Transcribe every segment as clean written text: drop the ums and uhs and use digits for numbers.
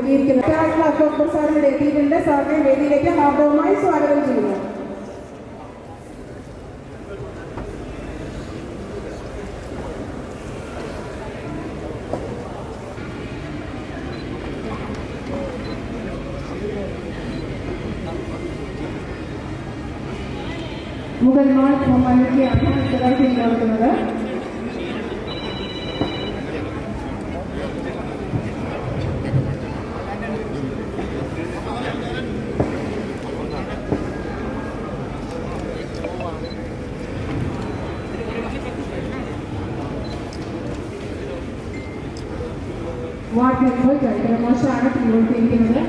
നൽകിയിരിക്കുന്നത്. അക്ബർ സാറിന്റെ എത്തിയിട്ടുണ്ട്. സാറിനെ വേദിയിലേക്ക് ഹാർദവമായി സ്വാഗതം ചെയ്യുന്നു. മുഗൾ മാൾ ബഹുമാനിക്കുകയാണ് നടക്കുന്നത്. വാർഡ് മെമ്പർ ചൈത്രമോശാണ് തീർത്തിയിരിക്കുന്നത്.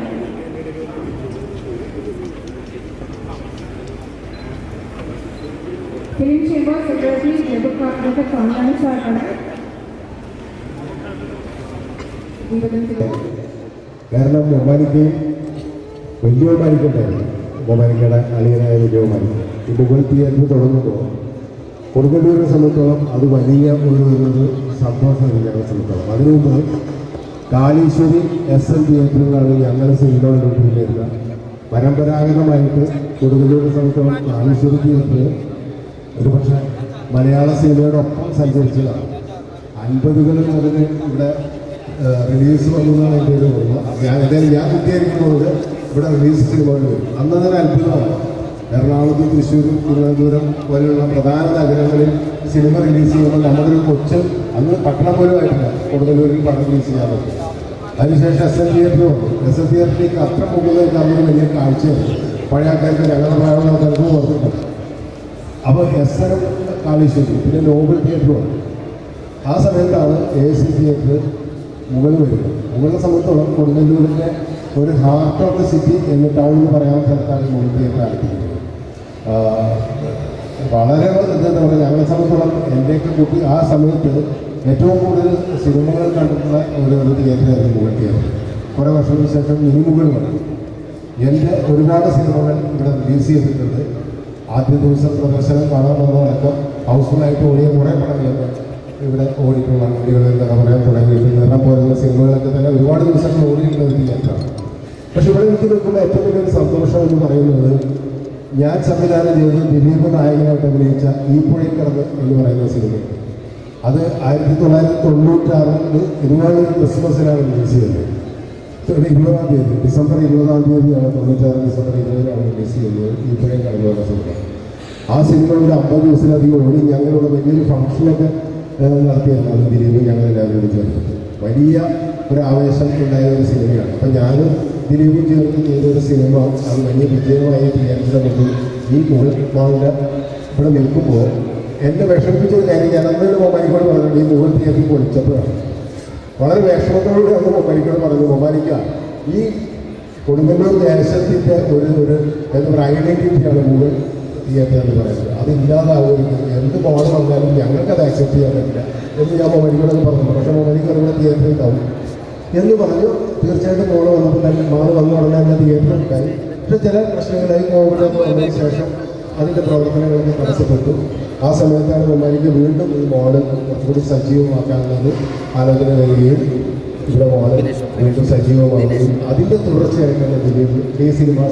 ഫിലിം ചേംബർ സെക്രട്ടറി ജഗത് കൗണ്ടാണ് സാറാണ്. കാരണം ഒമാനിക്ക് വലിയ ഒമാനിക്കുണ്ടായിരുന്നു. ഒമാനിക്കയുടെ അളിയനായ വലിയ ഒമാനിക്ക് ഈ മുഗൾ തിയേറ്റർ തുടങ്ങുമ്പോൾ കൊടുങ്ങല്ലൂരിനെ സംബന്ധിച്ചോളം അത് വലിയ ഒരു സംഭവമാണ്. ഞങ്ങളെ സംബന്ധിച്ചോളം അതിനു മുമ്പ് കാളീശ്വരി SN തിയേറ്ററുകളാണ് ഞങ്ങൾ സിനിമ കണ്ടുകൊണ്ടിരുന്ന. പരമ്പരാഗതമായിട്ട് കൊടുങ്ങല്ലൂരിനെ സംബന്ധിച്ചോളം കാളീശ്വരി തിയേറ്റർ ഒരു പക്ഷേ മലയാള സിനിമയോടൊപ്പം സഞ്ചരിച്ചതാണ്. 50കൾ മുതൽ ഇവിടെ റിലീസ് വന്നതാണ് എൻ്റെ ഒരു ഓർമ്മ. ഞാൻ കുട്ടിയായിരിക്കുമ്പോൾ ഇവിടെ റിലീസ് സിനിമകൾ വരും. അന്നതൊരു അത്ഭുതമാണ്. എറണാകുളത്ത്, തൃശ്ശൂർ, തിരുവനന്തപുരം പോലെയുള്ള പ്രധാന നഗരങ്ങളിൽ സിനിമ റിലീസ് ചെയ്യുമ്പോൾ നമ്മുടെ ഒരു കൊച്ച് അന്ന് പട്ടണം പോലും ആയിട്ടില്ല കൊടുങ്ങല്ലൂരിൽ പടം റിലീസ് ചെയ്യാൻ പറ്റും. അതിനുശേഷം SN തിയേറ്റർ വന്നു. SN തിയേറ്ററിലേക്ക് അത്ര മുകളിലേക്ക് അന്നൊരു വലിയ കാഴ്ചയാണ്. പഴയ ആൾക്കാർക്ക് ഞങ്ങളുടെ പ്രായമുള്ള ആൾക്കാർക്ക് ഓർത്തിട്ടുണ്ട്. അപ്പോൾ SN കാളീശ്വരി പിന്നെ നോബൽ തിയേറ്റർ വന്നു. ആ സമയത്താണ് AC തിയേറ്റർ മുഗൾ വരുന്നത്. മുഗളിനെ സംബന്ധിച്ചോളം കൊടുങ്ങല്ലൂരിൻ്റെ ഒരു ഹാർട്ട് ഓഫ് ദ സിറ്റി എന്ന് ടൗണിൽ പറയാവുന്ന സ്ഥലത്താണ് ഈ മുഗൾ തിയേറ്റർ ആരംഭിക്കുന്നത്. വളരെ എന്താ പറയുക, ഞങ്ങളെ സംബന്ധിച്ചോളം എൻ്റെയൊക്കെ കുട്ടി ആ സമയത്ത് ഏറ്റവും കൂടുതൽ സിനിമകൾ കണ്ടിട്ടുള്ള ഒരു തിയേറ്ററായിരുന്നു മുഗൾ തിയേറ്റർ. കുറേ വർഷങ്ങൾക്ക് ശേഷം ഇനി മുഗൾ വന്നു. എൻ്റെ ഒരുപാട് സിനിമകൾ ഇവിടെ റിലീസ് ചെയ്തിട്ടുണ്ട്. ആദ്യ ദിവസം പ്രദർശനം കാണാൻ വന്നതടക്കം ഹൗസ്ഫുള്ളായിട്ട് ഓടിയ കുറേ പടങ്ങളൊക്കെ ഇവിടെ ഓടിയിട്ടുള്ള കുട്ടികളെന്താ പറയാൻ തുടങ്ങിയിട്ട് നിറം പോലുള്ള സിനിമകളൊക്കെ തന്നെ ഒരുപാട് ദിവസങ്ങൾ ഓടിയിട്ടുള്ള ഒരു തിയേറ്ററാണ്. പക്ഷെ ഇവിടെ എനിക്ക് നിൽക്കുന്ന ഏറ്റവും വലിയൊരു സന്തോഷം എന്ന് പറയുന്നത്, ഞാൻ സംവിധാനം ചെയ്ത് ദിലീപ് നായകനായിട്ട് അഭിനയിച്ച ഈ പുഴയിൽ കിടന്ന് എന്ന് പറയുന്ന സിനിമ. അത് 1996 ഇരുപത് ക്രിസ്മസിനാണ് റിലീസ് ചെയ്തത്. 20-ാം തീയതി ഡിസംബർ 20-ാം തീയതിയാണ് 96 ഡിസംബർ 20-നാണ് റിലീസ് ചെയ്യുന്നത് ഈ പുഴയിൽ കടന്നു വന്ന സിനിമ. ആ സിനിമ ഒരു 50 ദിവസത്തിലധികം ഓടി. ഞങ്ങളുടെ വലിയൊരു ഫംഗ്ഷനൊക്കെ നടത്തിയായിരുന്നു. അത് ദിലീപ് ഞങ്ങളെല്ലാവരും കൂടി ചേർത്തിട്ട് വലിയ ഒരു ആവേശം ഉണ്ടായ ഒരു സിനിമയാണ്. അപ്പം ഞാനും ദിലീപും ചേർത്ത് ചെയ്തൊരു സിനിമ അത് വലിയ വിജയമായി തിയേറ്ററിൻ്റെ മുന്നിൽ ഈ മുഗൾ മാളിൻ്റെ ഇവിടെ നിൽക്കുമ്പോൾ എന്നെ വിഷമിപ്പിച്ചൊരു കാര്യം ഞാൻ അന്നൊരു മൊബൈലിക്കോട് പറഞ്ഞിട്ട് ഈ മുഗൾ തിയേറ്ററിൽ പൊളിച്ചപ്പോഴാണ് വളരെ വിഷമത്തോടുകൂടി അന്ന് മൊബൈലിക്കോട് പറഞ്ഞു, മൊബൈലിക്ക ഈ കൊടുങ്ങല്ലൂർ ദേശത്തിൻ്റെ ഒരു എന്താ പറയുക ഐഡൻറ്റിറ്റിയാണ് മുഗൾ തിയേറ്റർ എന്ന് പറയുന്നത്. അതില്ലാതാവുകയും എന്ത് മോഡൽ വന്നാലും ഞങ്ങൾക്കത് ആക്സെപ്റ്റ് ചെയ്യാൻ പറ്റില്ല എന്ന് ഞാൻ മൊബൈലിക്കോടൊക്കെ പറഞ്ഞു. പക്ഷേ മൊബൈലിക്കോട് ഇവിടെ തിയേറ്ററിൽ ഉണ്ടാവും എന്ന് പറഞ്ഞു. തീർച്ചയായിട്ടും മോള് വന്നപ്പോൾ തന്നെ മോള് വന്ന ഉടനെ തന്നെ തിയേറ്റർ ഉണ്ടായി. പക്ഷേ ചില പ്രശ്നങ്ങളായി കോവിഡൊക്കെ വന്നതിന് ശേഷം അതിൻ്റെ പ്രവർത്തനങ്ങളൊക്കെ തടസ്സപ്പെട്ടു. ആ സമയത്താണ് മൊബൈലിക്ക് വീണ്ടും ഈ മോഡൽ കുറച്ചുകൂടി സജീവമാക്കാനുള്ളത് ആലോചന വരികയും ഇവിടെ മോഡൽ വീണ്ടും സജീവമാവുകയും അതിൻ്റെ തുടർച്ചയായിട്ടാണ് ദിലീപ് ഈ സിനിമ